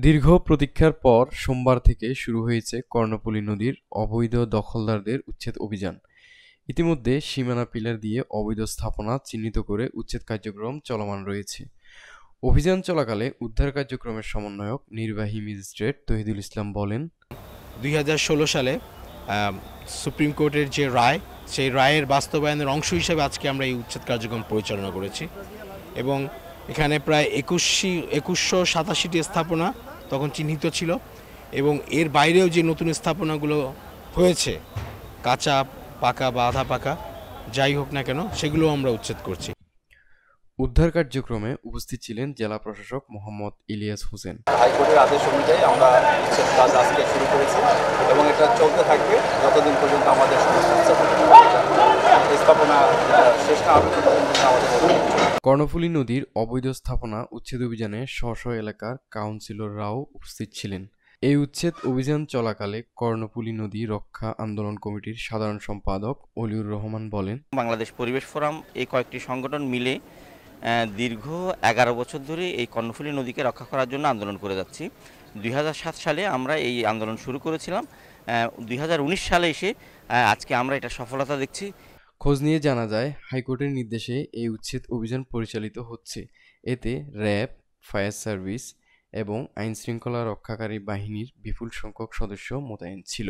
দীর্ঘ প্রতীক্ষার পর সোমবার থেকে শুরু হয়েছে কর্ণফুলী নদীর অবৈধ দখলদারদের উচ্ছেদ অভিযান। ইতিমধ্যে সীমানা পিলার দিয়ে অবৈধ স্থাপনা চিহ্নিত করে উচ্ছেদ কার্যক্রম চলমান রয়েছে। অভিযান চলাকালে উদ্ধার কার্যক্রমের সমন্বয়ক নির্বাহী ম্যাজিস্ট্রেট তহিদুল ইসলাম বলেন, 2016 সালে সুপ্রিম কোর্টের যে রায়, সেই রায়ের বাস্তবায়নের অংশ হিসেবে আজকে আমরা এই উচ্ছেদ কার্যক্রম পরিচালনা করেছি এবং এখানে প্রায় 2187টি স্থাপনা তখন চিহ্নিত ছিল এবং এর বাইরেও যে নতুন স্থাপনাগুলো হয়েছে, কাঁচা পাকা বা আধা পাকা যাই হোক না কেন, সেগুলো আমরা উচ্ছেদ করছি। উদ্ধার কার্যক্রমে উপস্থিত ছিলেন জেলা প্রশাসক মোহাম্মদ ইলিয়াস হোসেন। হাইকোর্টের আদেশ অনুযায়ী আমরা উচ্ছেদ কাজ আজকে শুরু করেছি এবং এটা চলতে থাকবে যতদিন পর্যন্ত আমাদের স্থাপনা শেষ না হবে আমাদের। কর্ণফুলী নদীর অবৈধ স্থাপনা উচ্ছেদ অভিযানে স্ব এলাকার কাউন্সিলররাও উপস্থিত ছিলেন। এই উচ্ছেদ অভিযান চলাকালে কর্ণফুলী নদী রক্ষা আন্দোলন কমিটির সাধারণ সম্পাদক অলিউর রহমান বলেন, বাংলাদেশ পরিবেশ ফোরাম এই কয়েকটি সংগঠন মিলে দীর্ঘ 11 বছর ধরে এই কর্ণফুলী নদীকে রক্ষা করার জন্য আন্দোলন করে যাচ্ছি। 2007 সালে আমরা এই আন্দোলন শুরু করেছিলাম। 2019 সালে এসে আজকে আমরা এটা সফলতা দেখছি। খোঁজ নিয়ে জানা যায় হাইকোর্টের নির্দেশে এই উচ্ছেদ অভিযান পরিচালিত হচ্ছে। এতে র্যাব, ফায়ার সার্ভিস এবং আইনশৃঙ্খলা রক্ষাকারী বাহিনীর বিপুল সংখ্যক সদস্য মোতায়েন ছিল।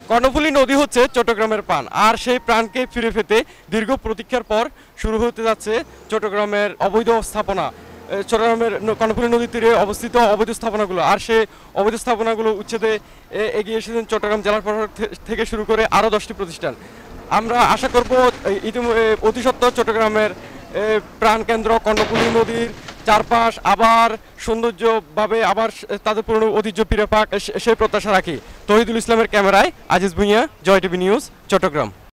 কর্ণফুলী নদী হচ্ছে চট্টগ্রামের প্রাণ, আর সেই প্রাণকে ফিরে পেতে দীর্ঘ প্রতীক্ষার পর শুরু হতে যাচ্ছে চট্টগ্রামের অবৈধ স্থাপনা। চট্টগ্রামের কর্ণফুলী নদীর তীরে অবস্থিত অবৈধ স্থাপনাগুলো, আর সেই অবৈধ স্থাপনাগুলো উচ্ছেদে এগিয়ে এসেছেন চট্টগ্রাম জেলা প্রশাসক থেকে শুরু করে আরও 10টি প্রতিষ্ঠান। আমরা আশা করব অতি সত্বর চট্টগ্রামের প্রাণকেন্দ্র কর্ণফুলী নদীর চারপাশ আবার সৌন্দর্যভাবে আবার তাদের পুরনো ঐতিহ্য ফিরে পাক, সেই প্রত্যাশা রাখি। তহিদুল ইসলামের ক্যামেরায় আজিজ ভুঁইয়া, জয় টিভি নিউজ, চট্টগ্রাম।